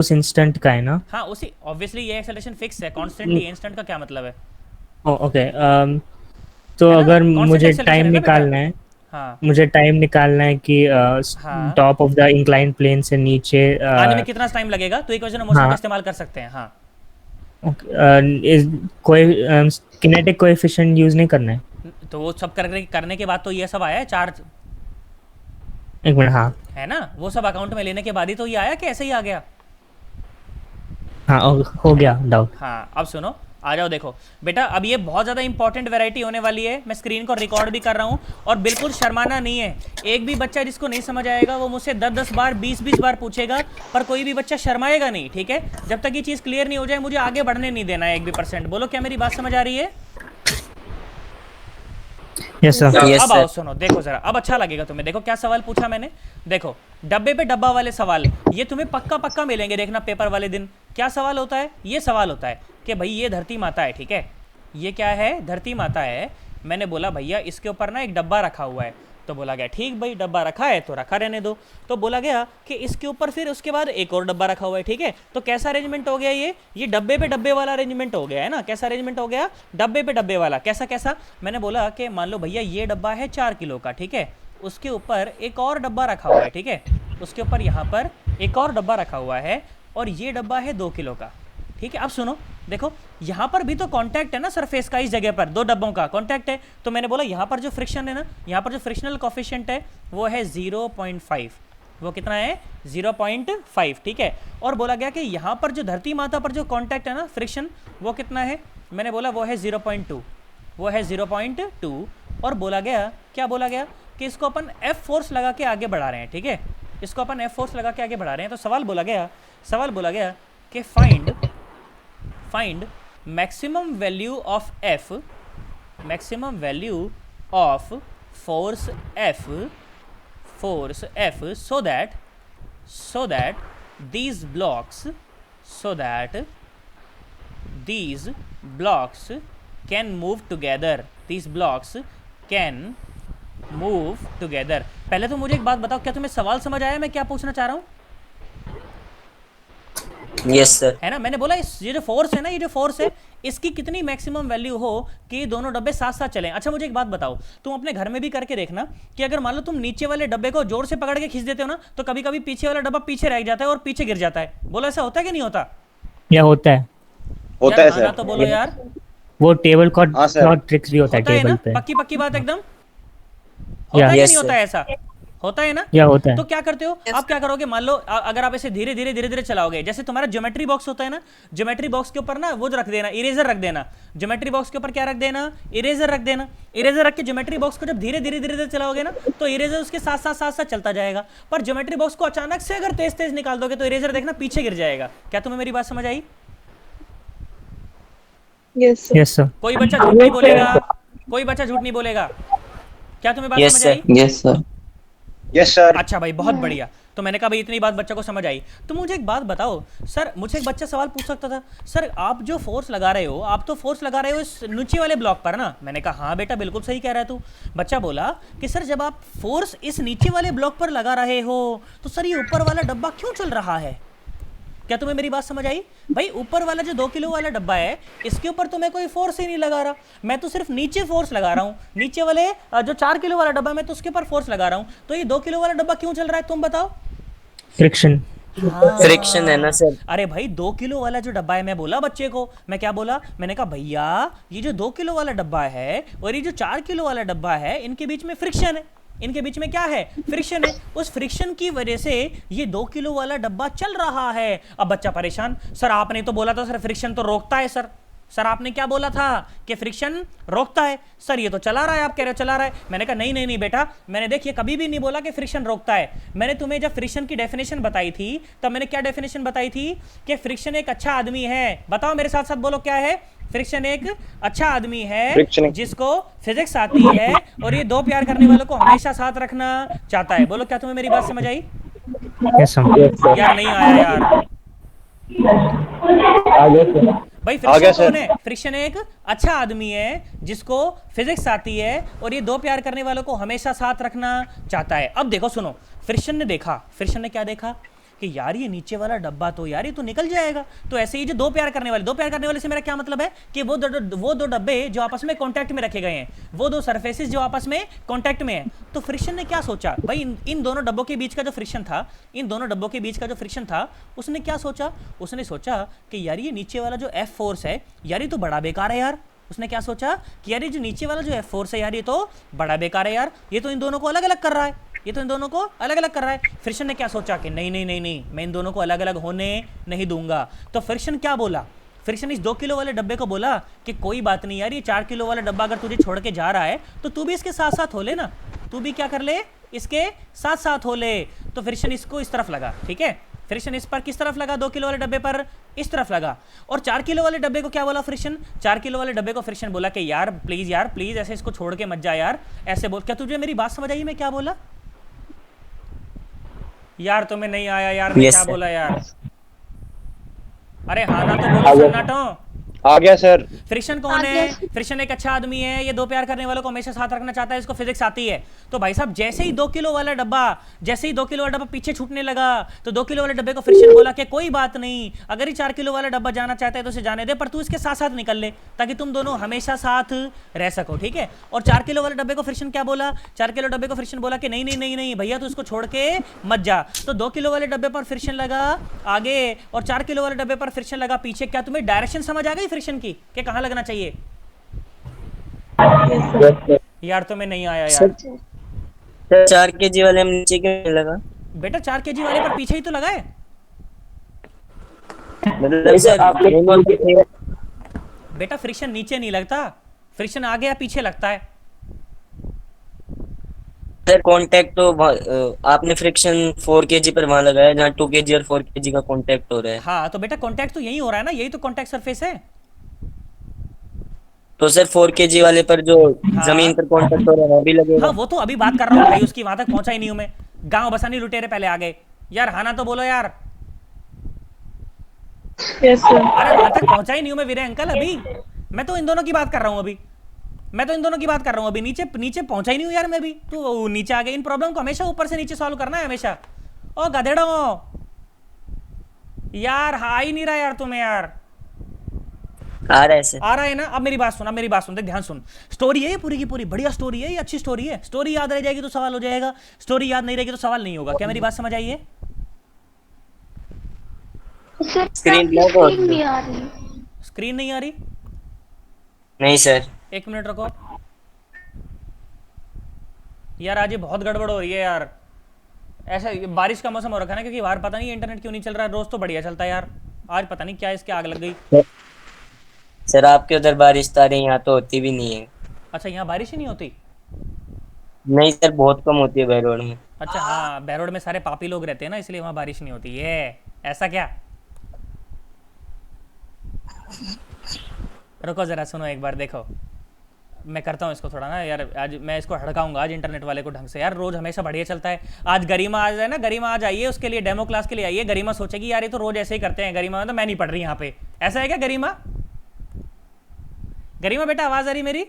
उस इंस्टेंट का है ना? हाँ उसी, ऑब्वियसली ये एक्सेलरेशन फिक्स है, कॉन्स्टेंटली, इंस्टेंट का क्या मतलब है? ओके। तो है ना, अगर कांस्टेंट मुझे एक्सेलरेशन टाइम है ना बेटा। निकालना है, हाँ मुझे टाइम निकालना है कि हाँ, top of the incline plane से नीचे आने में कितना टाइम लगेगा, तो इक्वेशन ऑफ मोशन का हाँ। इस्तेमाल कर सकते हैं। हाँ कोई किनेटिक कोएफिशिएंट यूज नहीं करना है? तो वो सब करने के बाद तो ये सब आया है चार्ज, एक मिनट, हाँ। है ना, वो सब अकाउंट में लेने के बाद ही तो ये आया कि ऐसे ही आ गया। हाँ, हो गया डाउट। हाँ अब सुनो, आ जाओ देखो बेटा, अब ये बहुत ज़्यादा इंपॉर्टेंट वैरायटी होने वाली है, मैं स्क्रीन को रिकॉर्ड भी कर रहा हूँ, और बिल्कुल शर्माना नहीं है। एक भी बच्चा जिसको नहीं समझ आएगा वो मुझसे 10-10 बार 20-20 बार पूछेगा, पर कोई भी बच्चा शर्माएगा नहीं, ठीक है? जब तक ये चीज़ क्लियर नहीं हो जाए मुझे आगे बढ़ने नहीं देना है 1 भी%। बोलो क्या मेरी बात समझ आ रही है? Yes sir. यस अब सर। आओ सुनो, देखो जरा, अब अच्छा लगेगा तुम्हें। देखो क्या सवाल पूछा मैंने, देखो डब्बे पे डब्बा वाले सवाल, ये तुम्हें पक्का पक्का मिलेंगे, देखना पेपर वाले दिन। क्या सवाल होता है? ये सवाल होता है कि भाई ये धरती माता है, ठीक है, ये क्या है, धरती माता है। मैंने बोला भैया इसके ऊपर ना एक डब्बा रखा हुआ है, तो बोला गया ठीक भाई डब्बा रखा है तो रखा रहने दो। तो बोला गया कि इसके ऊपर फिर उसके बाद एक और डब्बा रखा हुआ है, ठीक है, तो कैसा अरेंजमेंट हो गया ये डब्बे पे डब्बे वाला अरेंजमेंट हो गया है ना। कैसा अरेंजमेंट हो गया? डब्बे पे डब्बे वाला। कैसा कैसा? मैंने बोला कि मान लो भैया ये डब्बा है 4 किलो का, ठीक है, उसके ऊपर एक और डब्बा रखा हुआ है, ठीक है, उसके ऊपर यहाँ पर एक और डब्बा रखा हुआ है, और ये डब्बा है 2 किलो का, ठीक है। अब सुनो, देखो यहाँ पर भी तो कांटेक्ट है ना सरफेस का, इस जगह पर दो डब्बों का कांटेक्ट है, तो मैंने बोला यहाँ पर जो फ्रिक्शन है ना, यहाँ पर जो फ्रिक्शनल कोफिशिएंट है वो है 0.5। वो कितना है? 0.5, ठीक है। और बोला गया कि यहाँ पर जो धरती माता पर जो कांटेक्ट है ना फ्रिक्शन, वो कितना है? मैंने बोला वो है 0.2, वो है 0.2। और बोला गया, क्या बोला गया, कि इसको अपन एफ फोर्स लगा के आगे बढ़ा रहे हैं, ठीक है, इसको अपन एफ फोर्स लगा के आगे बढ़ा रहे हैं। तो सवाल बोला गया कि find maximum value of F, maximum value of force F so that these blocks so that these blocks can move together, these blocks can move together। पहले तो मुझे एक बात बताओ, क्या तुम्हें सवाल समझ आया मैं क्या पूछना चाह रहा हूँ? Yes sir. है ना, मैंने बोला ये जो फोर्स है ना, ये जो फोर्स है, इसकी कितनी मैक्सिमम वैल्यू हो कि दोनों डब्बे साथ साथ चलें। अच्छा मुझे एक बात बताओ, तुम अपने घर में भी करके देखना कि अगर मान लो तुम नीचे वाले डब्बे को जोर से पकड़ के खींच देते हो ना, तो कभी कभी पीछे वाला डब्बा पीछे रह जाता है और पीछे गिर जाता है। बोलो ऐसा होता है कि नहीं होता? या होता है। होता यार है हाँ ना सर। तो बोलो यार। वो टेबल हाँ सर। क्लॉथ ट्रिक्स भी होता है होता है टेबल ना, पे। पक्की पक्की बात एकदम, या होता है कि यस नहीं होता सर। है ऐसा? होता है ना। या होता तो है। क्या करते हो आप, क्या करोगे, मान लो अगर आप ऐसे धीरे धीरे धीरे धीरे चलाओगे, जैसे तुम्हारा ज्योमेट्री बॉक्स होता है ना, ज्योमेट्री बॉक्स के ऊपर ना वो रख देना, इरेजर रख देना। ज्योमेट्री बॉक्स के ऊपर क्या रख देना? इरेजर रख देना। इरेजर रख के ज्योमेट्री बॉक्स को जब धीरे धीरे धीरे धीरे चलाओगे ना, तो इरेजर उसके साथ साथ साथ साथ चलता जाएगा। पर ज्योमेट्री बॉक्स को अचानक से अगर तेज तेज निकाल दोगे तो इरेजर देखना पीछे गिर जाएगा। क्या तुम्हें मेरी बात समझ आई? Yes sir. Yes sir. कोई बच्चा झूठ नहीं बोलेगा, कोई बच्चा झूठ नहीं बोलेगा। क्या तुम्हें बात यस समझ सर। आई? Yes sir. Yes sir. अच्छा भाई बहुत बढ़िया। तो मैंने कहा भाई इतनी बात बच्चा को समझ आई। तो मुझे एक बात बताओ सर, मुझे एक बच्चा सवाल पूछ सकता था, सर आप जो फोर्स लगा रहे हो, आप तो फोर्स लगा रहे हो इस नीचे वाले ब्लॉक पर ना। मैंने कहा हाँ बेटा बिल्कुल सही कह रहा है तू। बच्चा बोला कि सर जब आप फोर्स इस नीचे वाले ब्लॉक पर लगा रहे हो तो सर ये ऊपर वाला डब्बा क्यों चल रहा है? क्या तुम्हें मेरी बात समझ आई? भाई ऊपर वाला जो 2 किलो वाला डब्बा है, इसके ऊपर तो मैं कोई फोर्स ही नहीं लगा रहा, मैं तो सिर्फ नीचे फोर्स लगा रहा हूँ। नीचे वाले जो 4 किलो वाला डब्बा, मैं तो उसके ऊपर फोर्स लगा रहा हूँ। तो ये 2 किलो वाला डब्बा क्यों चल रहा है तुम बताओ? फ्रिक्शन। फ्रिक्शन है ना सर। अरे भाई 2 किलो वाला जो डब्बा है, मैं बोला बच्चे को, मैं क्या बोला, मैंने कहा भैया ये जो 2 किलो वाला डब्बा है और ये जो 4 किलो वाला डब्बा है, इनके बीच में फ्रिक्शन है। इनके बीच में क्या है? फ्रिक्शन है। उस फ्रिक्शन की वजह से ये 2 किलो वाला डब्बा चल रहा है। अब बच्चा परेशान, सर आपने तो बोला था सर फ्रिक्शन तो रोकता है। सर आपने क्या बोला था कि फ्रिक्शन रोकता है? सर ये तो चला रहा है, आप कह रहे हो चला रहा है। मैंने कहा नहीं नहीं नहीं बेटा, मैंने देखिए कभी भी नहीं बोला कि फ्रिक्शन रोकता है। मैंने तुम्हें जब फ्रिक्शन की डेफिनेशन बताई थी, तब मैंने क्या डेफिनेशन बताई थी कि फ्रिक्शन एक अच्छा आदमी है। बताओ मेरे साथ साथ बोलो क्या है? फ्रिक्शन एक अच्छा आदमी फ्रिक्शन है जिसको फिजिक्स आती है और ये दो प्यार करने वालों को हमेशा साथ रखना चाहता है। बोलो क्या तुम्हें मेरी बात समझ आई? Yes sir. यार नहीं आया यार। भाई आ गया फ्रिक्शन सर। कौन है? फ्रिक्शन एक अच्छा आदमी है जिसको फिजिक्स आती है और ये दो प्यार करने वालों को हमेशा साथ रखना चाहता है। अब देखो सुनो, फ्रिक्शन ने देखा, फ्रिक्शन ने क्या देखा कि यार ये नीचे वाला डब्बा तो यार ये तो निकल जाएगा। तो ऐसे ही जो दो प्यार करने वाले से मेरा क्या मतलब है कि वो दो डब्बे जो आपस में कांटेक्ट में रखे गए हैं, वो दो सरफेसेस जो आपस में कांटेक्ट में है। तो फ्रिक्शन ने क्या सोचा भाई, इन दोनों डब्बों के बीच का जो फ्रिक्शन था, उसने क्या सोचा, उसने सोचा कि यार ये नीचे वाला जो एफ फोर्स है यार ये तो बड़ा बेकार है यार। उसने क्या सोचा कि यार ये जो नीचे वाला जो एफ फोर्स है यार ये तो बड़ा बेकार है यार, ये तो इन दोनों को अलग अलग कर रहा है। फ्रिक्शन ने क्या सोचा कि नहीं, मैं इन दोनों को अलग अलग होने नहीं दूंगा। तो फ्रिक्शन क्या बोला, फ्रिक्शन इस 2 किलो वाले डब्बे को बोला कि कोई बात नहीं यार, ये 4 किलो वाला डब्बा अगर तुझे छोड़ के जा रहा है तो तू भी इसके साथ साथ हो ले ना, तू भी क्या कर ले, इसके साथ साथ हो ले। तो फ्रिक्शन इसको इस तरफ लगा, ठीक है, फ्रिक्शन इस पर किस तरफ लगा, 2 किलो वाले डब्बे पर इस तरफ लगा। और 4 किलो वाले डब्बे को क्या बोला फ्रिक्शन, 4 किलो वाले डब्बे को फ्रिक्शन बोला कि यार प्लीज ऐसे इसको छोड़ के मत जा यार, ऐसे बोल। क्या तुझे मेरी बात समझ आई मैं क्या बोला यार? तुम्हें नहीं आया यार मैं क्या बोला यार? अरे हाँ ना तो बोलो सन्नाटो। आ गया सर। फ्रिक्शन कौन है? फ्रिक्शन एक अच्छा आदमी है, ये दो प्यार करने वालों को हमेशा साथ रखना चाहता है, इसको फिजिक्स आती है। तो भाई साहब जैसे ही 2 किलो वाला डब्बा पीछे छूटने लगा तो 2 किलो वाले डब्बे को फ्रिक्शन बोला कि कोई बात नहीं, अगर ये 4 किलो वाला डब्बा जाना चाहता है तो उसे जाने दे, पर तू इसके साथ साथ निकल ले ताकि तुम दोनों हमेशा साथ रह सको, ठीक है। और 4 किलो वाले डब्बे को फ्रिक्शन क्या बोला, 4 किलो डब्बे को फ्रिक्शन बोला कि नहीं भैया तू इसको छोड़ के मत जा। तो 2 किलो वाले डब्बे पर फ्रिक्शन लगा आगे और 4 किलो वाले डब्बे पर फ्रिक्शन लगा पीछे। क्या तुम्हें डायरेक्शन समझ आ गई फ्रिक्शन की कि कहां लगना चाहिए? यार तुम्हें नहीं आया यार। 4 kg वाले में नीचे क्यों नहीं लगा? बेटा 4 kg वाले पर पीछे ही तो लगा है। मतलब सर बेटा फ्रिक्शन नीचे नहीं लगता, फ्रिक्शन आगे या पीछे लगता है। सर कांटेक्ट तो आपने फ्रिक्शन 4 kg पर वहां लगाया जहाँ 2 kg और 4 kg का कांटेक्ट हो रहा है। हाँ तो बेटा कांटेक्ट तो यही हो रहा है ना, यही तो कांटेक्ट सरफेस है। तो सर 4 kg वाले पर जो जमीन पर कांटेक्ट हो रहा है वो भी लगेगा? हाँ वो तो अभी बात कर रहा हूँ भाई, उसकी वहां तक पहुंचा ही नहीं हूं मैं। गांव बसानी लुटेरे पहले आ गए यार, हाँ ना तो बोलो यार। Yes sir. अरे वहां तक पहुंचा ही नहीं हूं मैं वीरे अंकल, अभी मैं तो इन दोनों की बात कर रहा हूँ अभी नीचे पहुंचा ही नहीं हूं यार मैं भी। तो नीचे आ गए, इन प्रॉब्लम को हमेशा ऊपर से नीचे सॉल्व करना है हमेशा। ओ गधेड़ो यार, आ ही नहीं रहा यार तुम्हें यार। आ रहा है ना। अब मेरी बात सुन, देख ध्यान सुन। स्टोरी है ये पूरी की पूरी, बढ़िया स्टोरी है ये, अच्छी स्टोरी है। स्टोरी याद रह जाएगी तो सवाल हो जाएगा, स्टोरी याद नहीं रहेगी तो सवाल नहीं होगा। क्या मेरी बात समझ आई है? स्क्रीन लॉक हो गई। नहीं आ रही। स्क्रीन नहीं आ रही? नहीं सर। 1 मिनट रुको यार, आज ये बहुत गड़बड़ हो रही है यार। ऐसा बारिश का मौसम हो रखा है ना, क्योंकि बाहर पता नहीं इंटरनेट क्यों नहीं चल रहा है। रोज तो बढ़िया चलता है यार, आज पता नहीं क्या इसके आग लग गई। सर आपके उधर बारिश तो आ रही है, यहाँ तो होती भी नहीं है। अच्छा यहाँ बारिश ही नहीं होती? नहीं सर बहुत कम होती है बहरोड में। अच्छा हाँ, बहरोड में सारे पापी लोग रहते हैं ना, इसलिए वहाँ बारिश नहीं होती है। ऐसा क्या? रुको जरा सुनो एक बार, देखो मैं करता हूँ इसको थोड़ा ना यार, आज मैं इसको हड़काऊंगा आज इंटरनेट वाले को ढंग से यार। रोज हमेशा बढ़िया चलता है, आज गरिमा आ जाए ना, गरिमा आज आइए, उसके लिए डेमो क्लास के लिए आइए। गरिमा सोचेगी यार ये तो रोज ऐसे ही करते हैं, गरिमा तो मैं नहीं पढ़ रही यहाँ पे। ऐसा है क्या गरिमा? गरिमा बेटा आवाज आ रही मेरी?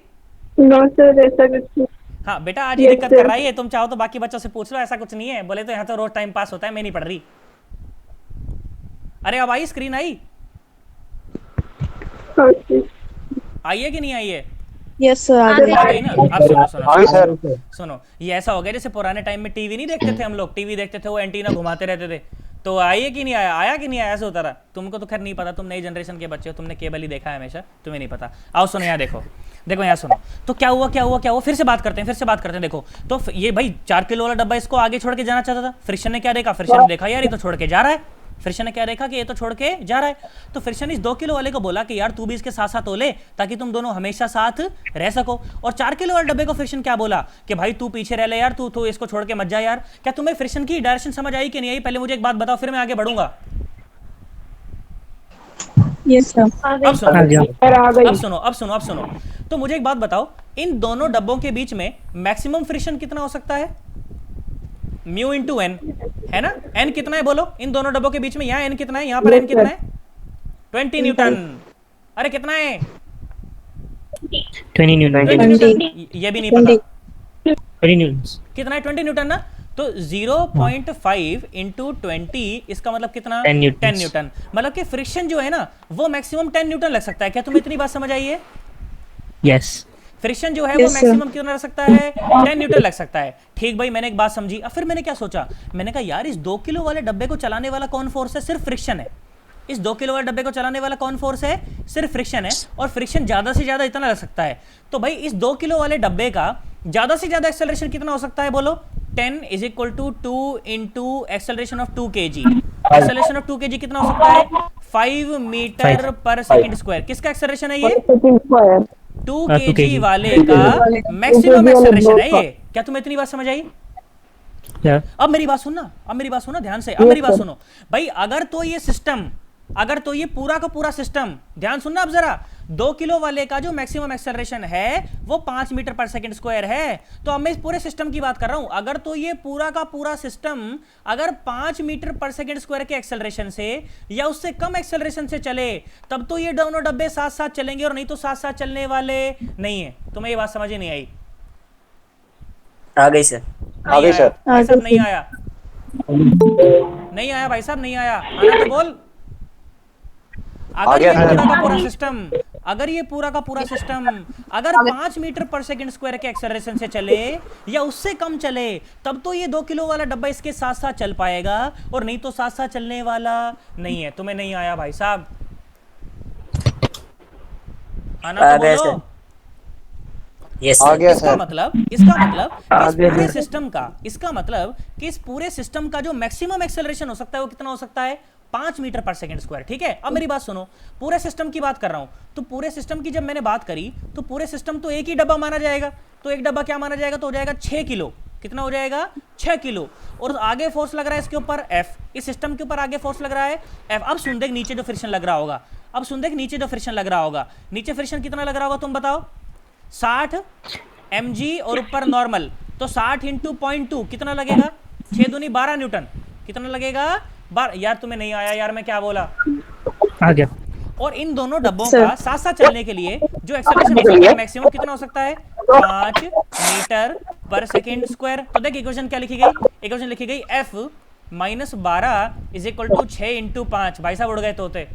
नो सर ऐसा कुछ नहीं। हाँ बेटा आज ये दिक्कत कर रही है, तुम चाहो तो बाकी बच्चों से पूछ लो, ऐसा कुछ नहीं है। बोले तो यहाँ तो रोज टाइम पास होता है, मैं नहीं पढ़ रही। अरे अब आई, स्क्रीन आई? आई है कि नहीं आई है? यस सर आ गई। ना अब सुनो, ये ऐसा हो गया जैसे पुराने टाइम में टीवी नहीं देखते थे हम लोग, टीवी देखते थे वो एंटीना घुमाते रहते थे। तो आई है कि नहीं आया कि नहीं आया, ऐसा होता रहा। तुमको तो खैर नहीं पता, तुम नई जनरेशन के बच्चे हो, तुमने केबल ही देखा है हमेशा, तुम्हें नहीं पता। आओ सुनो यहाँ देखो यहाँ सुनो। तो क्या हुआ, फिर से बात करते हैं। देखो तो ये भाई 4 किलो वाला डब्बा इसको आगे छोड़ के जाना चाहता था। फ्रिक्शन ने क्या देखा, फ्रिक्शन ने देखा यार ये तो छोड़ के जा रहा है। फ्रिक्शन ने क्या देखा कि ये तो छोड़ के जा रहा है। तो फ्रिक्शन इस 2 किलो वाले को बोला कि यार तू भी इसके साथ साथ हो ले ताकि तुम दोनों हमेशा साथ रह सको। और 4 किलो वाले डब्बे को फ्रिक्शन क्या बोला कि भाई तू पीछे रह ले यार, तू इसको छोड़ के मत जा यार। क्या तुम्हें फ्रिक्शन की डायरेक्शन समझ आई कि नहीं आई? पहले मुझे एक बात बताओ, फिर मैं आगे बढ़ूंगा। यस सर अब सुनो। तो मुझे एक बात बताओ, इन दोनों डब्बों के बीच में मैक्सिमम फ्रिक्शन कितना हो सकता है? म्यू इंटू एन है ना। एन कितना है बोलो इन दोनों डब्बों के बीच में? यहाँ एन कितना है, यहाँ पर एन कितना है? 20 न्यूटन। अरे कितना है? 20 न्यूटन। ये भी नहीं पता 20 न्यूटन कितना है, 20 न्यूटन ना। तो 0.5 इंटू 20 इसका मतलब कितना 10 न्यूटन। 10 न्यूटन। मतलब कि फ्रिक्शन जो है ना वो मैक्सिमम 10 न्यूटन लग सकता है। क्या तुम्हें इतनी बात समझ आई है? यस। फ्रिक्शन जो है वो Yes, sir. मैक्सिमम कितना लग सकता है? 10 न्यूटन लग सकता है। ठीक भाई, मैंने एक बात समझी। अब फिर मैंने क्या सोचा, मैंने कहा यार इस 2 किलो वाले डब्बे को चलाने वाला कौन फोर्स है? सिर्फ फ्रिक्शन है। इस 2 किलो वाले डब्बे को चलाने वाला कौन फोर्स है? सिर्फ फ्रिक्शन है। और फ्रिक्शन ज्यादा से ज्यादा इतना लग सकता है। तो भाई इस 2 किलो वाले डब्बे का ज्यादा से ज्यादा एक्सेलरेशन कितना हो सकता है? बोलो। 10 is equal to 2 into acceleration of 2 kg। Acceleration of 2 kg कितना हो सकता है? 5 मीटर पर सेकेंड स्क्वायर। किसका एक्सेलरेशन है ये? 2 2 kg kg वाले का मैक्सिमम एक्सेलरेशन है ये। क्या तुम्हें इतनी बात समझ आई? या अब मेरी बात सुनना ध्यान से। अब मेरी बात सुनो भाई, अगर तो ये पूरा का पूरा सिस्टम, ध्यान सुनना अब जरा, 2 किलो वाले का जो मैक्सिमम एक्सेलरेशन है वो 5 मीटर पर सेकंड स्क्वायर है। तो अब मैं इस पूरे सिस्टम की बात कर रहा हूं। अगर तो ये पूरा का पूरा सिस्टम अगर 5 मीटर पर सेकंड स्क्वायर के एक्सेलरेशन से या उससे कम एक्सेलरेशन से चले, तब तो ये दोनों डब्बे साथ साथ चलेंगे, और नहीं तो साथ साथ चलने वाले नहीं है। तुम्हें ये बात समझ ही नहीं आई? आ गई सर। नहीं आया? सर। भाई साहब नहीं आया? नहीं आया भाई साहब, नहीं आया? आना तो बोल। अगर ये पूरा का पूरा सिस्टम अगर 5 मीटर पर सेकंड स्क्वायर के एक्सेलरेशन से चले या उससे कम चले, तब तो ये 2 किलो वाला डब्बा इसके साथ साथ चल पाएगा, और नहीं तो साथ साथ चलने वाला नहीं है। तुम्हें नहीं आया भाई साहब? आना तो बोलो। यस आ सर। गया इसका सर। मतलब कि इस पूरे सिस्टम का जो मैक्सिमम एक्सेलरेशन हो सकता है वो कितना हो सकता है? 5 मीटर पर सेकंड स्क्वायर। ठीक है, अब मेरी बात सुनो, पूरे सिस्टम की बात कर रहा हूं। तो पूरे सिस्टम की जब मैंने बात करी तो पूरे सिस्टम तो एक ही डब्बा माना जाएगा। तो एक डब्बा क्या माना जाएगा? तो हो जाएगा 6 किलो। कितना हो जाएगा? 6 किलो। और आगे फोर्स लग रहा है इसके ऊपर F, इस सिस्टम के ऊपर आगे फोर्स लग रहा है F। अब सुन देख नीचे जो फ्रिक्शन लग रहा होगा, नीचे फ्रिक्शन कितना लग रहा होगा तुम बताओ? 60 mg और ऊपर नॉर्मल, तो 60 इंटू 0.2 कितना लगेगा? 6 दूनी 12 न्यूटन। कितना लगेगा? यार तुम्हें नहीं आया यार, मैं क्या बोला? आ गया। और इन दोनों डब्बों का साथ साथ चलने के लिए जो एक्सेलरेशन हो सकता है मैक्सिमम कितना हो सकता है? 5 मीटर पर सेकेंड स्क्वायर। तो देख इक्वेशन क्या लिखी गई? इक्वेशन लिखी गई F minus 12 is equal to 6 into 5। भाई साहब उड़ गए तोते।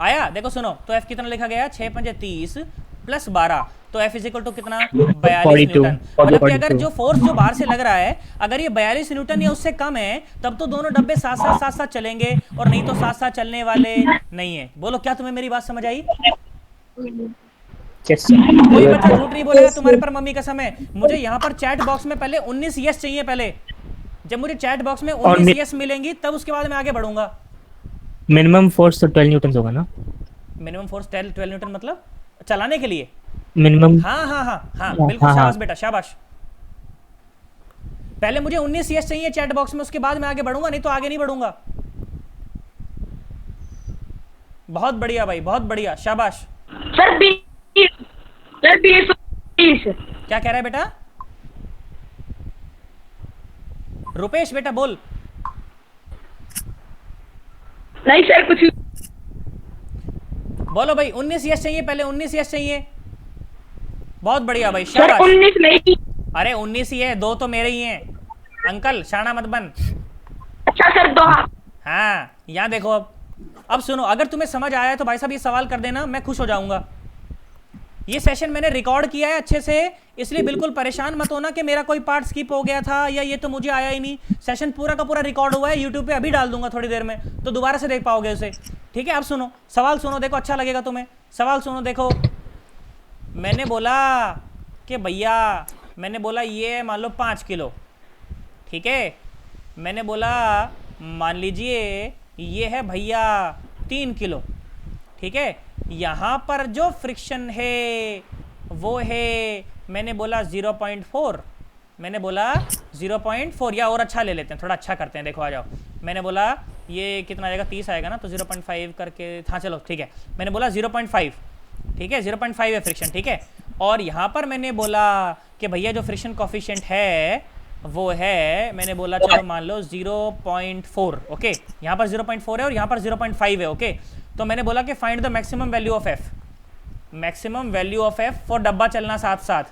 आया? देखो सुनो, तो F कितना लिखा गया? 6 पंजे 30 प्लस 12, तो F इज इक्वल टू कितना? 42 न्यूटन। मतलब कि अगर जो फोर्स जो बाहर से लग रहा है अगर ये 42 न्यूटन या उससे कम है, तब तो दोनों डब्बे साथ साथ चलेंगे, और नहीं तो साथ साथ चलने वाले नहीं है। बोलो, क्या तुम्हें मेरी बात समझ आई? यस। कोई बच्चा झूठ नहीं बोलेगा तुम्हारे पर मम्मी कसम है। मुझे यहाँ पर चैट बॉक्स में पहले 19 यस चाहिए। पहले जब मुझे चैट बॉक्स में 19 यस मिलेंगी तब उसके बाद मैं आगे बढ़ूंगा। मिनिमम फोर्स तो 12 न्यूटन होगा ना? मिनिमम फोर्स 12 न्यूटन मतलब चलाने के लिए? मिनिमम। हाँ बिल्कुल, शाबाश बेटा शाबाश। पहले मुझे 19 यस चाहिए चैट बॉक्स में, उसके बाद मैं आगे बढ़ूंगा, नहीं तो आगे नहीं बढ़ूंगा। बहुत बढ़िया भाई, बहुत बढ़िया, शाबाश। सर 20 क्या कह रहा है बेटा? रुपेश बेटा बोल। नहीं सर कुछ बोलो भाई, 19 यस चाहिए, पहले 19 यस चाहिए। बहुत बढ़िया भाई, शाबाश। 19 नहीं। अरे 19 ही है, 2 तो मेरे ही हैं। अंकल शाना मत बन। अच्छा सर 2। हाँ यहाँ देखो। अब सुनो, अगर तुम्हें समझ आया तो भाई साहब ये सवाल कर देना, मैं खुश हो जाऊंगा। ये सेशन मैंने रिकॉर्ड किया है अच्छे से, इसलिए बिल्कुल परेशान मत होना कि मेरा कोई पार्ट स्किप हो गया था या ये तो मुझे आया ही नहीं। सेशन पूरा का पूरा रिकॉर्ड हुआ है, यूट्यूब पे अभी डाल दूंगा थोड़ी देर में, तो दोबारा से देख पाओगे उसे। ठीक है, अब सुनो सवाल, सुनो देखो, अच्छा लगेगा तुम्हें। सवाल सुनो देखो, मैंने बोला कि भैया, मैंने बोला ये मान लो 5 किलो, ठीक है। मैंने बोला मान लीजिए ये है भैया 3 किलो, ठीक है। यहाँ पर जो फ्रिक्शन है वो है, मैंने बोला 0.4, मैंने बोला 0.4, या और अच्छा ले लेते हैं, थोड़ा अच्छा करते हैं। देखो आ जाओ, मैंने बोला ये कितना आएगा, 30 आएगा ना, तो 0.5 करके, हाँ चलो ठीक है। मैंने बोला 0.5, ठीक है, 0.5 है फ्रिक्शन, ठीक है। और यहाँ पर मैंने बोला कि भैया जो फ्रिक्शन कॉफिशिएंट है वो है, मैंने बोला चलो मान लो 0.4, ओके। यहाँ पर 0.4 है और यहाँ पर 0.5 है, ओके। तो मैंने बोला कि find the maximum value of F, maximum value of F for डब्बा चलना साथ साथ,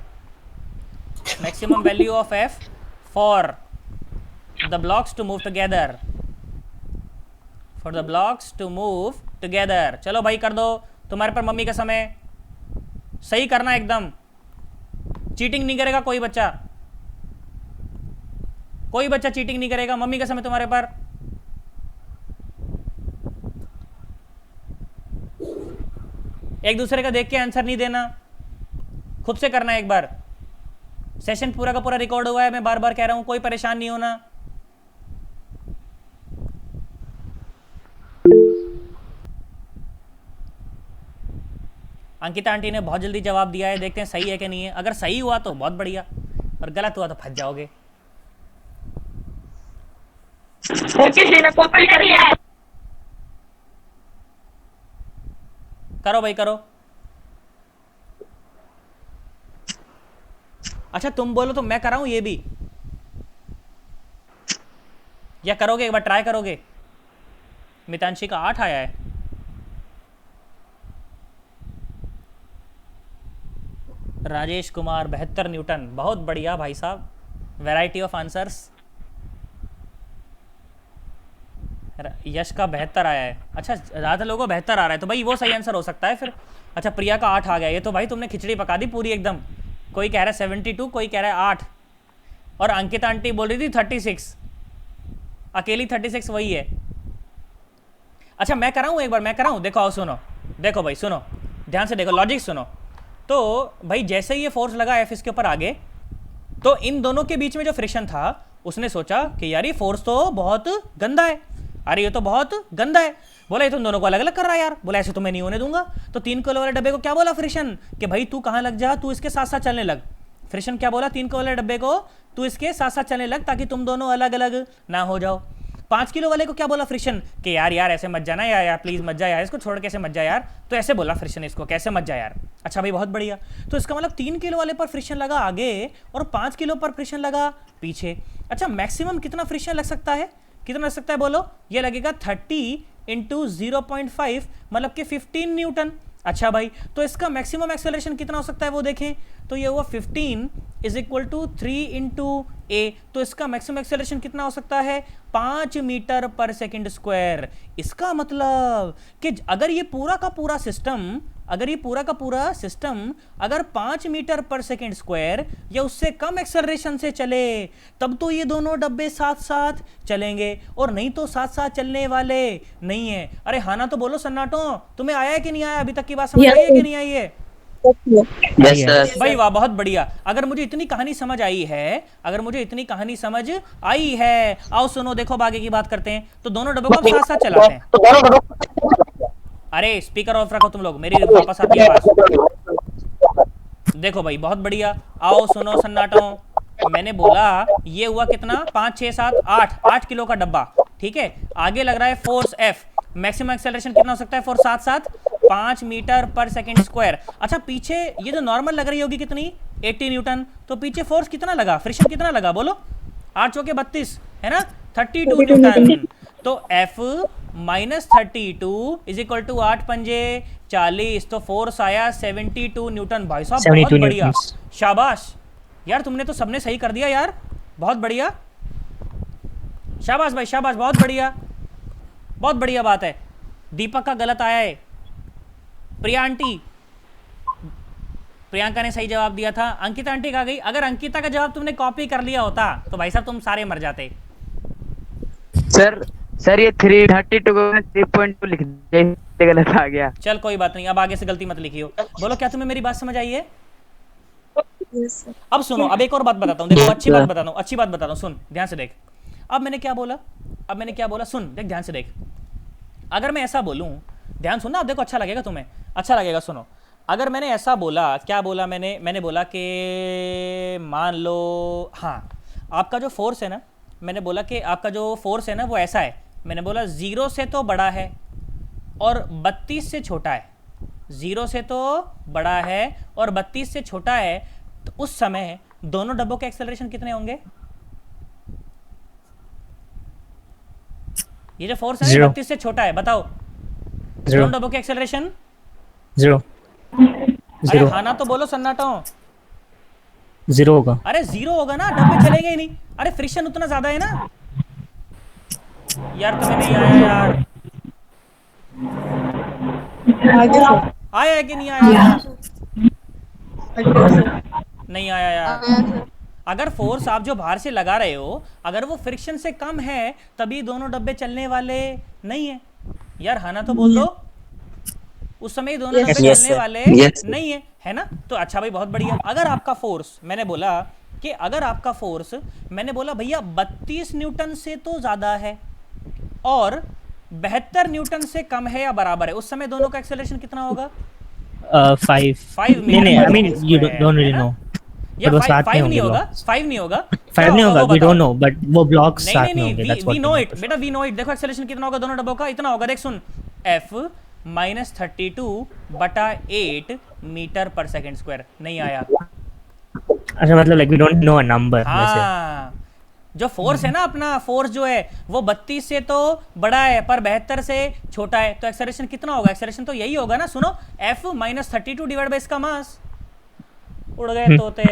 maximum value of F for the blocks to move together, for the blocks to move together. चलो भाई कर दो, तुम्हारे पर मम्मी का समय, सही करना एकदम, चीटिंग नहीं करेगा कोई बच्चा, कोई बच्चा चीटिंग नहीं करेगा, मम्मी का समय तुम्हारे पर। एक दूसरे का देख के आंसर नहीं देना, खुद से करना है एक बार। सेशन पूरा का पूरा रिकॉर्ड हुआ है, मैं बार बार कह रहा हूं, कोई परेशान नहीं होना। अंकिता आंटी ने बहुत जल्दी जवाब दिया है, देखते हैं सही है कि नहीं है। अगर सही हुआ तो बहुत बढ़िया, और गलत हुआ तो फंस जाओगे। किसी ने कॉपी करी है। करो भाई करो। अच्छा तुम बोलो तो मैं कराऊं ये भी, या करोगे एक बार ट्राई करोगे? मितांशी का 8 आया है। राजेश कुमार 72 न्यूटन, बहुत बढ़िया भाई साहब, वैरायटी ऑफ आंसर्स। यश का 72 आया है। अच्छा ज़्यादा लोगों को 72 आ रहा है, तो भाई वो सही आंसर हो सकता है फिर। अच्छा प्रिया का 8 आ गया, ये तो भाई तुमने खिचड़ी पका दी पूरी एकदम। कोई कह रहा है 72, कोई कह रहा है 8, और अंकिता आंटी बोल रही थी 36, अकेली 36 वही है। अच्छा मैं कराऊँ एक बार, मैं कराऊँ? देखो आओ सुनो, देखो भाई सुनो, ध्यान से देखो, लॉजिक सुनो। तो भाई जैसे ही ये फोर्स लगा एफ इसके ऊपर आगे, तो इन दोनों के बीच में जो फ्रिक्शन था, उसने सोचा कि यार ये फोर्स तो बहुत गंदा है, अरे ये तो बहुत गंदा है। बोला ये तुम दोनों को अलग अलग कर रहा है यार। बोला ऐसे तो मैं नहीं होने दूंगा। तो 3 किलो वाले डब्बे को क्या बोला फ्रिक्शन, कि भाई तू कहाँ लग जा, तू इसके साथ साथ चलने लग। फ्रिक्शन क्या बोला 3 किलो वाले डब्बे को, तू इसके साथ साथ चलने लग ताकि तुम दोनों अलग अलग ना हो जाओ। 5 किलो वाले को क्या बोला फ्रिक्शन, कि यार यार ऐसे मत जाना यार प्लीज मत जा यार, इसको छोड़ के ऐसे मत जा यार। तो ऐसे बोला फ्रिक्शन इसको, कैसे मत जा यार। अच्छा भाई बहुत बढ़िया। तो इसका मतलब 3 किलो वाले पर फ्रिक्शन लगा आगे, और 5 किलो पर फ्रिक्शन लगा पीछे। अच्छा मैक्सिमम कितना फ्रिक्शन लग सकता है, कितना लग सकता है बोलो? ये लगेगा 30 इंटू 0.5, मतलब कि 15 न्यूटन। अच्छा भाई तो इसका मैक्सिमम एक्सेलरेशन कितना हो सकता है वो देखें, तो ये हुआ 15 इज इक्वल टू 3 इंटू ए। तो इसका मैक्सिमम एक्सेलरेशन कितना हो सकता है, 5 मीटर पर सेकेंड स्क्वायर। इसका मतलब कि अगर ये पूरा का पूरा सिस्टम, अगर 5 मीटर पर सेकेंड स्क्वायर या उससे कम एक्सेलरेशन से चले, तब तो ये दोनों डब्बे साथ साथ चलेंगे, और नहीं तो साथ साथ चलने वाले नहीं है। अरे हाँ ना तो बोलो सन्नाटो, तुम्हें आया है कि नहीं आया? अभी तक की बात समझ आई है कि नहीं आई है? Yes sir. भाई वाह बहुत बढ़िया। अगर मुझे इतनी कहानी समझ आई है, आओ सुनो, देखो अब आगे की बात करते हैं। तो दोनों डब्बों को साथ साथ चलाते हैं। अरे स्पीकर ऑफ रखो तुम लोग, मेरी वापस आती है आवाज। देखो भाई बहुत बढ़िया, आओ सुनो सन्नाटो। मैंने बोला ये हुआ कितना, 5 6 7 8 किलो का डब्बा, ठीक है। आगे लग रहा है फोर्स एफ, मैक्सिमम एक्सेलरेशन कितना हो सकता है फोर्स साथ साथ 5 मीटर पर सेकेंड स्क्वायर। अच्छा पीछे ये जो नॉर्मल लग रही होगी कितनी, 80 न्यूटन, तो पीछे फोर्स कितना लगा, फ्रिक्शन कितना लगा बोलो? 8 चौके 32 है ना, 32 न्यूटन। तो F minus 32 is equal to 8 पंजे 40, तो फोर्स आया 72 न्यूटन। भाई साहब बहुत 72 बढ़िया, न्यूटन्स। शाबाश यार, तुमने तो सबने सही कर दिया यार, बहुत बढ़िया, शाबाश भाई शाबाश, बहुत बढ़िया, बहुत बढ़िया बात है। दीपक का गलत आया है। प्रिया आंटी, प्रियंका ने सही जवाब दिया था। अंकिता आंटी कहाँ गई? अगर अंकिता का जवाब तुमने कॉपी कर लिया होता तो भाई साहब तुम सारे मर जाते। सर ये 332 को 3.2 लिख दिया, गलत आ गया। चल कोई बात नहीं, अब आगे से गलती मत लिखियो। बोलो क्या तुम्हें मेरी बात समझ आई है? अब सुनो, अब एक और बात बताता हूँ, देखो अच्छी बात बताता हूँ, सुन ध्यान से देख। अब मैंने क्या बोला, सुन देख ध्यान से देख। अगर मैं ऐसा बोलूं, ध्यान सुनना, अब देखो अच्छा लगेगा तुम्हें, अच्छा लगेगा, सुनो। अगर मैंने ऐसा बोला, क्या बोला मैंने बोला कि मान लो, हाँ आपका जो फोर्स है ना, मैंने बोला कि आपका जो फोर्स है ना वो ऐसा है। मैंने बोला 0 से तो बड़ा है और 32 से छोटा है, 0 से तो बड़ा है और 32 से छोटा है, तो उस समय दोनों डब्बों के एक्सेलरेशन कितने होंगे? ये जो फोर्स है 32 से छोटा है, बताओ दोनों डब्बों के एक्सेलरेशन 0। अरे हाँ ना तो बोलो सन्नाटो। 0 होगा। अरे 0 होगा ना, डब्बे चलेंगे ही नहीं। अरे फ्रिक्शन उतना ज्यादा है ना यार। तुम्हें नहीं आया यार? आया है कि नहीं आया यार? नहीं आया यार। अगर फोर्स आप जो बाहर से लगा रहे हो अगर वो फ्रिक्शन से कम है तभी दोनों डब्बे चलने वाले नहीं है यार। हाँ ना तो बोल दो, उस समय दोनों डब्बे Yes, चलने sir. वाले Yes, sir. नहीं है ना? तो अच्छा भाई बहुत बढ़िया। अगर आपका फोर्स, मैंने बोला कि अगर आपका फोर्स, मैंने बोला भैया 32 न्यूटन से तो ज्यादा है और 72 न्यूटन से कम है या बराबर है, उस समय दोनों का एक्सेलरेशन कितना होगा? 5 5 नहीं नहीं, आई मीन मीटर यू पर डोंट है रियली ना? नो। या बट वो साथ में 5 नहीं होंगे होगा, blocks। 5 नहीं होगा, 5 नहीं होगा, वो वी बताओ। डोंट नो, बट वो ब्लॉक्स नहीं साथ नहीं में नहीं, होंगे, that's we what know it बेटा, वी नो इट। देखो एक्सेलरेशन कितना होगा दोनों डब्बों का? इतना होगा, देख सुन, F -32/8 metre per second square. नहीं आया? अच्छा, मतलब like we don't know a number वैसे। हाँ, जो फोर्स है ना अपना, फोर्स जो है वो 32 से तो बड़ा है पर 72 से छोटा है, तो एक्सेलरेशन कितना होगा? एक्सेलरेशन तो यही होगा ना, सुनो, F -32 डिवाइड बाय इसका मास। उड़ गए तोते,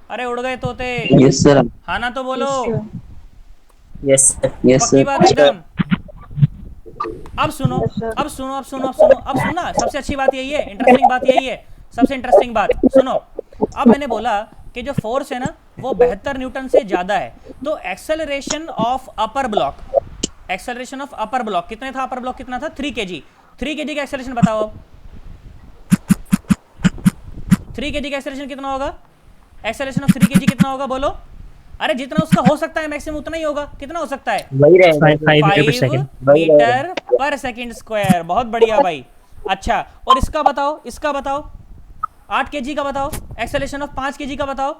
अरे उड़ गए तोते। Yes, sir. हाँ ना तो बोलो, Yes, sir. Yes, पक्की sir. बात एकदम। अब सुनो, अब सुनो, अब सुनो, अब सुनो, अब सुनना, सबसे अच्छी बात यही है, इंटरेस्टिंग बात यही है, सबसे इंटरेस्टिंग बात सुनो। अब मैंने बोला कि जो फोर्स है ना वो 72 न्यूटन से ज्यादा है, तो acceleration of upper block, acceleration of upper block कितने था? अपर ब्लॉक कितना था? 3 kg। 3 kg का एक्सेलरेशन बताओ अब। 3 kg का एक्सेलरेशन कितना होगा? एक्सेलरेशन ऑफ 3 kg कितना होगा बोलो? अरे जितना उसका हो सकता है मैक्सिमम उतना ही होगा। कितना हो सकता है? वही रहेगा। 5 मीटर पर 5 second. Metre per second square. बहुत बढ़िया भाई। अच्छा, और इसका बताओ, इसका बताओ, 8 kg का बताओ, एक्सेलरेशन ऑफ 5 kg का बताओ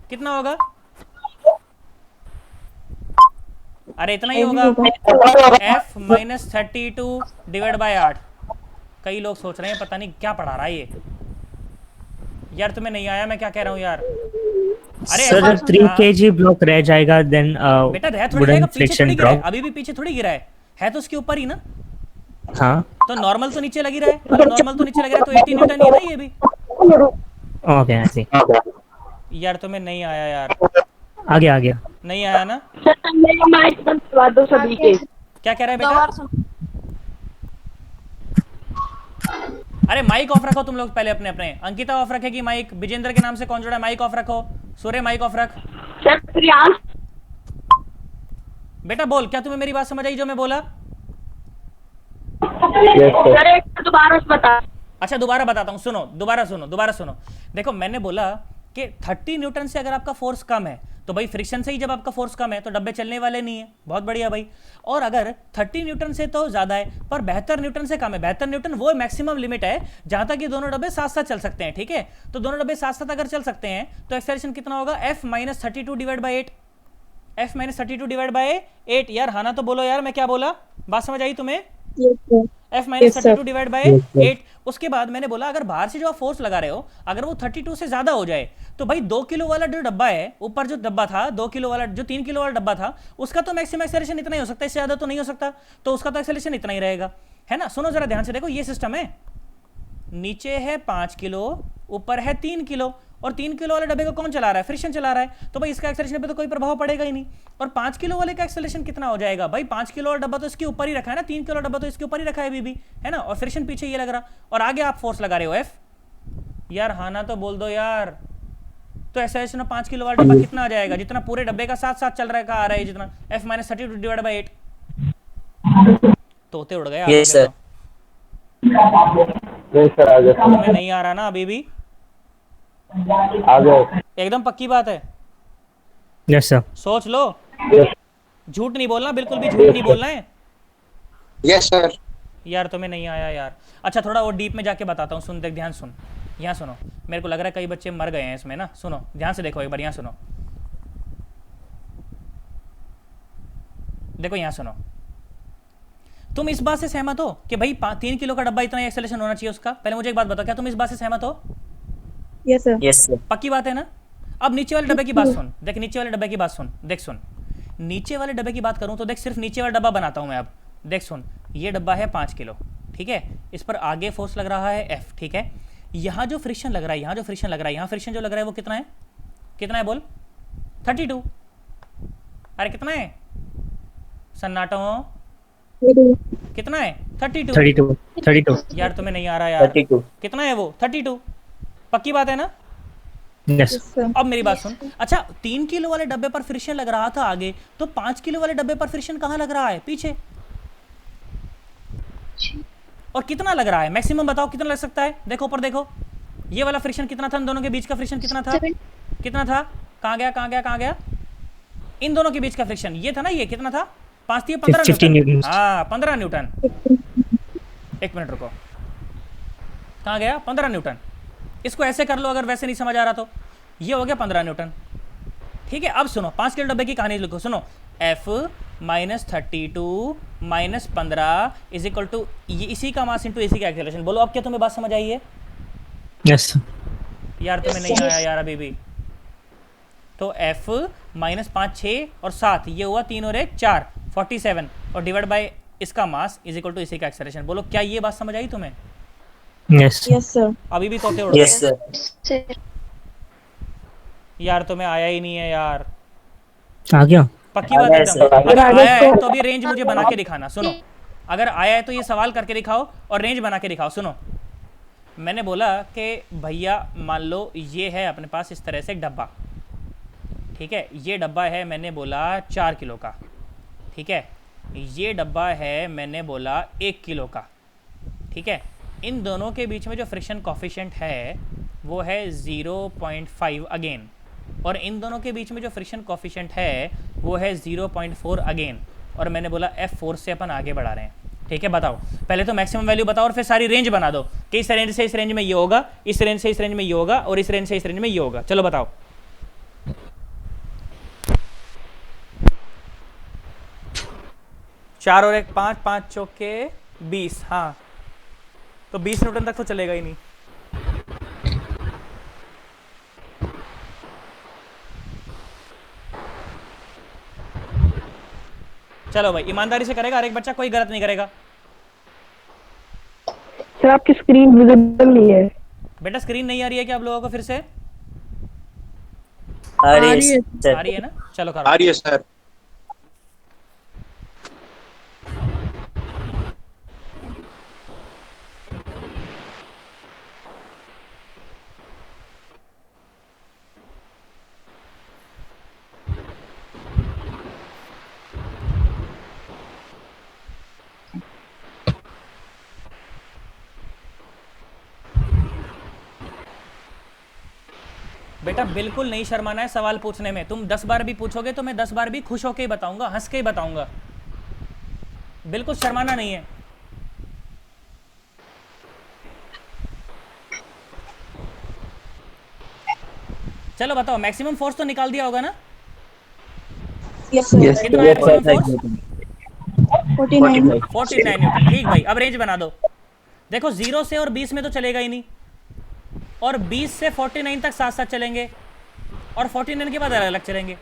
कितना होगा? अरे इतना ही होगा, F -32 डिवाइड बाय 8। कई लोग सोच रहे हैं पता नहीं क्या पढ़ा रहा है ये यार। तुम्हें नहीं आया मैं क्या कह रहा हूँ यार? अरे सर ऐसा- जब 3 हाँ। kg ब्लॉक रह जाएगा देन बेटा रह थोड़ी वुडन जाएगा, पीछे फ्रिक्शन थोड़ी गिरा है, ड्रॉप। अभी भी पीछे थोड़ी गिरा है तो उसके ऊपर ही ना। हाँ, तो नॉर्मल तो नीचे लगी रहा है, अगर नॉर्मल तो नीचे लग रहा है तो 80 न्यूटन ही है ना ये भी। ओके आई सी। यार तुम्हें नहीं आया यार? आ गया। नहीं आया ना? सर मेरा माइक बंद करवा दो सभी के। क्या कह रहा है बेटा? अरे माइक ऑफ रखो तुम लोग पहले अपने अपने। अंकिता ऑफ रखेगी माइक, विजेंद्र के नाम से कौन जुड़ा है? माइक ऑफ रखो। सूर्य माइक ऑफ रख। सर प्रियांश बेटा बोल, क्या तुम्हें मेरी बात समझ आई जो मैं बोला? सर एक बार दोबारा से बता। अच्छा दोबारा बताता हूँ, सुनो, दोबारा सुनो। देखो मैंने बोला कि 30 न्यूटन से अगर आपका फोर्स कम है तो भाई फ्रिक्शन से ही जब आपका फोर्स कम है तो डब्बे चलने वाले नहीं है। बहुत बढ़िया भाई। और अगर 30 न्यूटन से तो ज्यादा है पर 72 न्यूटन से कम है, 72 न्यूटन वो मैक्सिमम लिमिट है जहां तक कि दोनों डब्बे साथ साथ चल सकते हैं। ठीक है, तो दोनों डब्बे साथ साथ अगर चल सकते हैं तो एक्सेलरेशन कितना होगा? F -32 divide by 8। F -32 divide by 8 यार। हाँ ना तो बोलो यार, मैं क्या बोला? बात समझ आई तुम्हें? F -32 divide by 8। उसके बाद मैंने बोला अगर बाहर से जो आप फोर्स लगा रहे हो अगर वो 32 से ज्यादा हो जाए तो भाई 2 किलो वाला जो डब्बा है, ऊपर जो डब्बा था 2 किलो वाला, जो 3 किलो वाला डब्बा था, उसका तो मैक्सिमम एक्सेलरेशन इतना ही हो सकता है, इससे ज्यादा तो नहीं हो सकता, तो उसका तो एक्सेलरेशन इतना ही रहेगा, है ना? सुनो जरा ध्यान से, देखो ये सिस्टम है, नीचे है 5 किलो, ऊपर है 3 किलो, और 3 किलो वाले डब्बे को कौन चला रहा है? फ्रिक्शन चला रहा है, तो भाई इसका एक्सेलरेशन पे तो कोई प्रभाव पड़ेगा ही नहीं। और 5 किलो वाले का एक्सेलरेशन कितना हो जाएगा? भाई 5 किलो वाला डब्बा तो इसके ऊपर ही रखा है ना, 3 किलो डब्बा तो इसके ऊपर ही रखा है अभी भी, है ना? और फ्रिक्शन पीछे ये लग रहा, और आगे आप फोर्स लगा रहे हो F। यार हाँ ना तो बोल दो यार। तो एक्सेलरेशन ऑफ 5 किलो वाला डब्बा कितना आ जाएगा? जितना पूरे डब्बे का साथ साथ चल रहा है, आ रहा है जितना, F -32 डिवाइड बाय 8। तोते उड़ गए। Yes, sir. तुम्हें नहीं आ रहा ना अभी भी? एकदम पक्की बात है? Yes sir. सोच लो, झूठ नहीं बोलना, बिल्कुल भी झूठ नहीं बोलना है। Yes, sir. यार तुम्हें नहीं आया यार। अच्छा थोड़ा और डीप में जाके बताता हूँ, सुन, देख ध्यान सुन, यहाँ सुनो। मेरे को लग रहा है कई बच्चे मर गए हैं इसमें ना। सुनो ध्यान से, देखो एक बार यहाँ सुनो, देखो यहाँ सुनो। तुम इस बात से सहमत हो कि भाई 3 किलो का डब्बा इतना ही एक्सेलरेशन होना चाहिए उसका? पहले मुझे एक बात बताओ, क्या तुम इस बात से सहमत हो? Yes sir. Yes, sir. पक्की बात है ना? अब नीचे वाले डब्बे की बात सुन, देख नीचे वाले डब्बे की बात सुन, देख सुन, नीचे वाले डब्बे की बात करूं तो देख, सिर्फ नीचे वाला डब्बा बनाता हूं मैं अब। देख सुन, ये डब्बा है 5 किलो, ठीक है, इस पर आगे फोर्स लग रहा है F, ठीक है, यहाँ जो फ्रिक्शन लग रहा है, यहाँ जो फ्रिक्शन लग रहा है, यहाँ फ्रिक्शन जो लग रहा है वो कितना है, कितना है बोल? 32। अरे कितना है सन्नाटो, कितना है? 32। 32 यार तुम्हें नहीं आ रहा यार, 32। कितना है वो? 32। पक्की बात है ना? यस अब मेरी बात सुन, अच्छा 3 किलो वाले डब्बे पर फ्रिक्शन लग रहा था आगे, तो 5 किलो वाले डब्बे पर फ्रिक्शन कहाँ लग रहा है? पीछे। और कितना लग रहा है मैक्सिमम बताओ, कितना लग सकता है? देखो ऊपर देखो, ये वाला फ्रिक्शन कितना था, इन दोनों के बीच का फ्रिक्शन कितना था? कितना था? कहाँ गया कहाँ गया कहाँ गया? इन दोनों के बीच का फ्रिक्शन ये था ना, ये कितना था? 5 थी 15 15 न्यूटन। न्यूटन। हाँ 15 न्यूटन। एक मिनट रुको, कहाँ गया? 15 न्यूटन। इसको ऐसे कर लो अगर वैसे नहीं समझ आ रहा तो, ये हो गया 15 न्यूटन। ठीक है, अब सुनो 5 किलो डब्बे की कहानी लिखो, सुनो। F minus 32 minus 15 is equal to ये इसी का मास इंटू इसी का एक्सेलरेशन। बोलो अब क्या तुम्हें बात समझ आई है? यस यार तुम्हें नहीं आया यार अभी भी। तो F माइनस 5 6 और 7, ये हुआ 3 और 1 4 47 और डिवाइड बाय इसका मास इज इक्वल टू इसी का एक्सेलरेशन। बोलो क्या ये बात समझ आई तुम्हें? Yes yes sir. अभी भी तोते उड़ते यस हैं। सर। यार तुम्हें आया ही नहीं है यार, आ गया। पक्की बात आया है एकदम। सर। अगर आया है तो अभी रेंज मुझे बना के दिखाना। सुनो, अगर आया है तो ये सवाल करके दिखाओ और रेंज बना के दिखाओ। सुनो, मैंने बोला कि भैया मान लो ये है अपने पास इस तरह से एक डब्बा, ठीक है, ये डब्बा है मैंने बोला 4 किलो का, ठीक है, ये डब्बा है मैंने बोला 1 किलो का, ठीक है। इन दोनों के बीच में जो फ्रिक्शन कॉफिशिएंट है वो है 0.5 अगेन, और इन दोनों के बीच में जो फ्रिक्शन कॉफिशिएंट है वो है 0.4 अगेन, और मैंने बोला F4 से अपन आगे बढ़ा रहे हैं। ठीक है, बताओ पहले तो मैक्सिमम वैल्यू बताओ और फिर सारी रेंज बना दो कि इस रेंज से इस रेंज में ये होगा, इस रेंज से इस रेंज में ये होगा, और इस रेंज से इस रेंज में ये होगा। चलो बताओ। चार और एक 5, 5 चौके 20, हाँ तो 20 न्यूटन तक तो चलेगा ही नहीं। चलो भाई ईमानदारी से करेगा, हर एक बच्चा, कोई गलत नहीं करेगा। सर आपकी स्क्रीन विजिबल नहीं है। बेटा स्क्रीन नहीं आ रही है क्या आप लोगों को? फिर से आ रही है आ रही सर। है ना? चलो करो। आ रही है सर। बेटा बिल्कुल नहीं शर्माना है सवाल पूछने में। तुम 10 बार भी पूछोगे तो मैं 10 बार भी खुश होके ही बताऊंगा, हंस के ही बताऊंगा। बिल्कुल शर्माना नहीं है। चलो बताओ, मैक्सिमम फोर्स तो निकाल दिया होगा ना? Yes sir. कितना है मैक्सिमम फोर्स? 49। 49 न्यूटन। ठीक भाई, अब रेंज बना दो। देखो 0 से और 20 में तो चलेगा ही नहीं, और 20 से 49 तक साथ साथ चलेंगे, और 49 के बाद अलग अलग चलेंगे।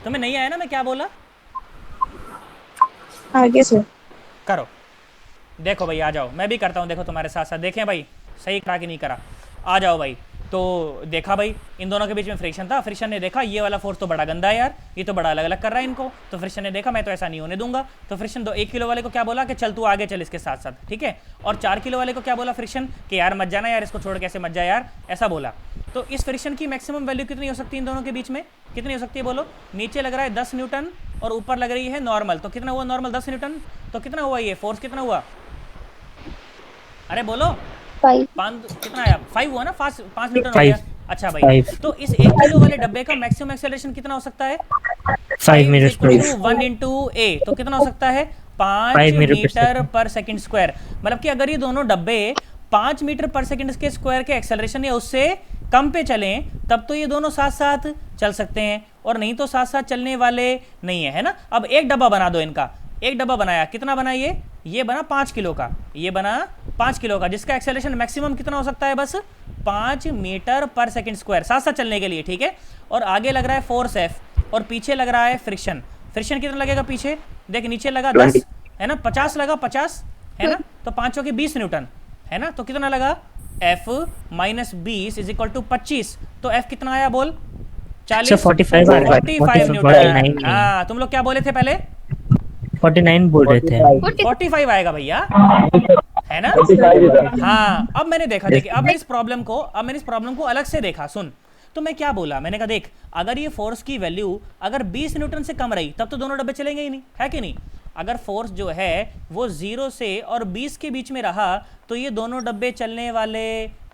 तुम्हें नहीं आया ना मैं क्या बोला? आगे सर। करो। देखो भाई आ जाओ, मैं भी करता हूँ, देखो तुम्हारे साथ साथ। देखें भाई सही करा कि नहीं करा। आ जाओ भाई। तो देखा भाई इन दोनों के बीच में फ्रिक्शन था, फ्रिक्शन ने देखा ये वाला फोर्स तो बड़ा गंदा है यार, ये तो बड़ा अलग अलग कर रहा है इनको, तो फ्रिक्शन ने देखा मैं तो ऐसा नहीं होने दूंगा, तो फ्रिक्शन 1 किलो वाले को क्या बोला कि चल तू आगे चल इसके साथ साथ, ठीक है। और 4 किलो वाले को क्या बोला फ्रिक्शन कि यार मत जाना यार, इसको छोड़ के ऐसे मत जा यार, ऐसा बोला। तो इस फ्रिक्शन की मैक्सिमम वैल्यू कितनी हो सकती है इन दोनों के बीच में? कितनी हो सकती है बोलो? नीचे लग रहा है 10 न्यूटन और ऊपर लग रही है नॉर्मल, तो कितना हुआ नॉर्मल? 10 न्यूटन। तो कितना हुआ ये फोर्स, कितना हुआ? अरे बोलो 5 कितना आया? 5 हुआ ना? 5 न्यूटन हो गया। अच्छा भाई 5 तो इस 1 किलो वाले डब्बे का मैक्सिमम एक्सेलरेशन कितना हो सकता है? 5 मीटर पर 1 इंटू ए, तो कितना हो सकता है? 5 5 मीटर पर सेकंड स्क्वायर। मतलब कि अगर ये दोनों डब्बे 5 मीटर पर सेकंड के स्क्वायर के एक्सेलरेशन या उससे कम पे चलें तब तो ये दोनों साथ साथ चल सकते हैं, और नहीं तो साथ साथ चलने वाले नहीं है ना। अब एक डब्बा बना दो इनका, एक डब्बा बनाया, कितना बना ये बना 5 किलो का, ये बना 5 किलो का, जिसका एक्सेलरेशन मैक्सिमम कितना हो सकता है? बस 5 मीटर पर सेकंड स्क्वायर साथ साथ चलने के लिए, ठीक है। और आगे लग रहा है फोर्स F और पीछे लग रहा है फ्रिक्शन। फ्रिक्शन कितना लगेगा पीछे? देख नीचे लगा 10 है ना, 50 लगा 50 है ना, तो 5 के 20 न्यूटन है ना, तो कितना लगा f minus 20 is equal to 25, तो f कितना आया बोल 40 45 आ रहा है। 45 न्यूटन। 49 हाँ तुम लोग क्या बोले थे पहले 49 बोल रहे थे। 45 आएगा भैया, है ना। हाँ अब मैंने देखा, देखिए अब मैं इस प्रॉब्लम को अलग से देखा। सुन, तो मैं क्या बोला, मैंने कहा देख अगर ये फोर्स की वैल्यू अगर 20 न्यूटन से कम रही तब तो दोनों डब्बे चलेंगे ही नहीं, है कि नहीं। अगर फोर्स जो है वो 0 से और 20 के बीच में रहा तो ये दोनों डब्बे चलने वाले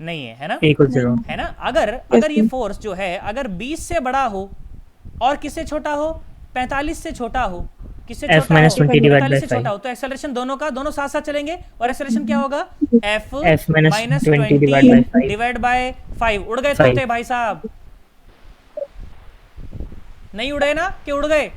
नहीं है, है ना, equal 0। है ना। अगर ये फोर्स जो है अगर 20 से बड़ा हो और किससे छोटा हो, 45 से छोटा हो, किससे F छोटा minus हो, 20 divided 45 by से छोटा 5। हो, तो एक्सेलरेशन दोनों साथ साथ चलेंगे और एक्सेलरेशन क्या होगा F minus minus 20 20 divided by 5। Divide by 5। उड़ गए 5। तोते भाई साहब, नहीं उड़े ना कि उड़ गए।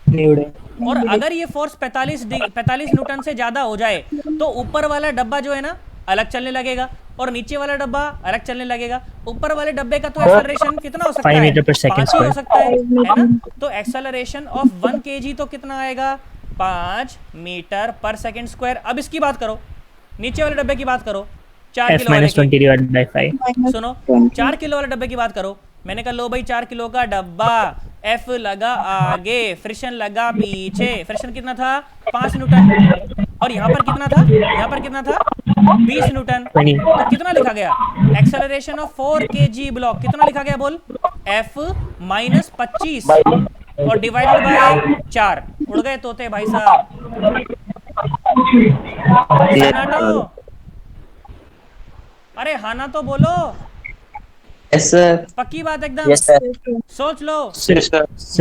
नहीं उड़े। और अगर ये फोर्स 45 न्यूटन से ज्यादा हो जाए तो ऊपर वाला डब्बा जो है ना अलग चलने लगेगा और नीचे वाला डब्बा अलग चलने लगेगा। ऊपर वाले डब्बे का तो एक्सेलरेशन कितना हो सकता 5 है, मीटर पर सेकंड 5 ही हो स्क्वायर। सकता है ना। तो एक्सेलरेशन ऑफ 1 kg तो कितना आएगा 5 मीटर पर सेकंड स्क्वायर। अब इसकी बात करो, नीचे वाले डब्बे की बात करो, 4 F किलो वाले minus 20 की। divided by 5। सुनो 4 किलो वाले डब्बे की बात करो। मैंने कहा लो भाई 4 किलो का डब्बा, F लगा आगे, फ्रिक्शन लगा पीछे, फ्रिक्शन कितना था 5 न्यूटन और यहाँ पर कितना था 20 न्यूटन। तो कितना लिखा गया एक्सेलरेशन ऑफ 4 kg ब्लॉक, कितना लिखा गया बोल F माइनस 25 और डिवाइडेड बाय 4। उड़ गए तोते भाई साहब, सन्नाटो। अरे हाना तो बोलो, यस सर। पक्की बात एकदम, यस सर। सोच लो। सर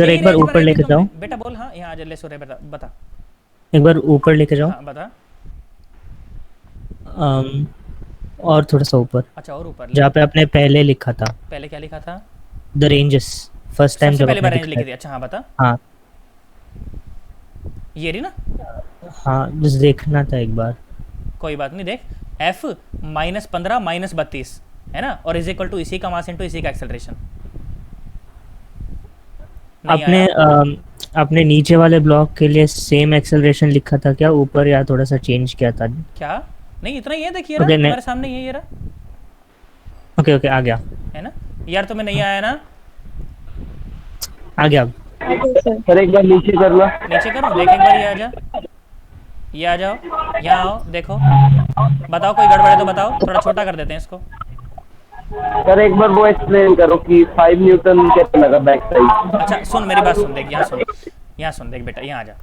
यही एक बार range ऊपर बनाएंगे लेके तुम। जाओ, बेटा बोल, हाँ यहाँ आ जा, ले सूर्य बता। एक बार ऊपर लेके जाओ। हाँ बता। और थोड़ा सा ऊपर, अच्छा और ऊपर ले। जहाँ पे आपने पहले लिखा था पहले क्या लिखा था, द रेंजेस, फर्स्ट टाइम सबसे जब पहले आपने बार रेंज लिखी लिखा थी। अच्छा हाँ बता, है। हाँ ये रही ना, हाँ बस देखना था एक बार। कोई बात नहीं। देख F माइनस 15 माइनस 32 है ना, और इज इक्वल टू इसी का मास इनटू इसी का एक्सेलरेशन। आपने नीचे वाले ब्लॉक के लिए सेम एक्सेलरेशन लिखा था क्या ऊपर, या थोड़ा सा चेंज किया था? क्या नहीं, इतना ही है, देखिए Okay, हमारे सामने ये रहा, ओके ओके आ गया, है ना यार, तुम्हें नहीं आया ना, आ गया अब। आगे सर। सर एक बार नीचे कर लो। नीचे करो, देख एक बार ये आ जा, ये आ जाओ, यहाँ आओ, देखो बताओ कोई गड़बड़ है तो बताओ, थोड़ा छोटा कर देते हैं इसको। सर एक बार वो एक्सप्लेन करो कि 5 न्यूटन कैसे लगा बैक साइड। अच्छा सुन मेरी बात सुन, देख यहाँ सुन देख बेटा, यहाँ आ जा।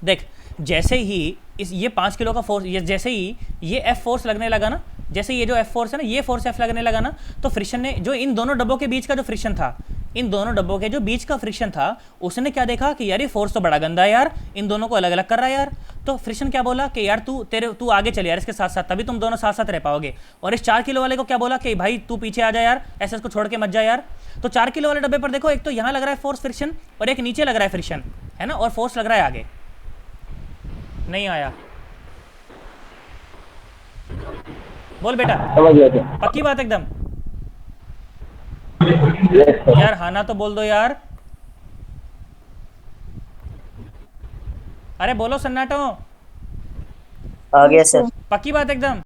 देख जैसे ही ये 5 किलो का फोर्स, ये जैसे ही ये F फोर्स लगने लगा ना, जैसे ये जो F फोर्स है ना, ये फोर्स F लगने लगा ना, तो फ्रिक्शन ने जो इन दोनों डब्बों के बीच का जो फ्रिक्शन था, इन दोनों डब्बों के जो बीच का फ्रिक्शन था, उसने क्या देखा कि यार ये फोर्स तो बड़ा गंदा है यार, इन दोनों को अलग अलग कर रहा है यार। तो फ्रिक्शन क्या बोला कि यार तू आगे चल यार इसके साथ साथ, तभी तुम दोनों साथ साथ रह पाओगे। और इस 4 किलो वाले को क्या बोला कि भाई तू पीछे आ जा यार, ऐसे इसको छोड़ के मत जा यार। तो 4 किलो वाले डब्बे पर देखो, एक तो यहाँ लग रहा है फोर्स फ्रिक्शन और एक नीचे लग रहा है फ्रिक्शन, है ना, और फोर्स लग रहा है आगे। नहीं आया, बोल बेटा, समझ गया सर। पक्की बात एकदम। यार हाना तो बोल दो यार, अरे बोलो सन्नाटो, आ गया सर। पक्की बात एकदम।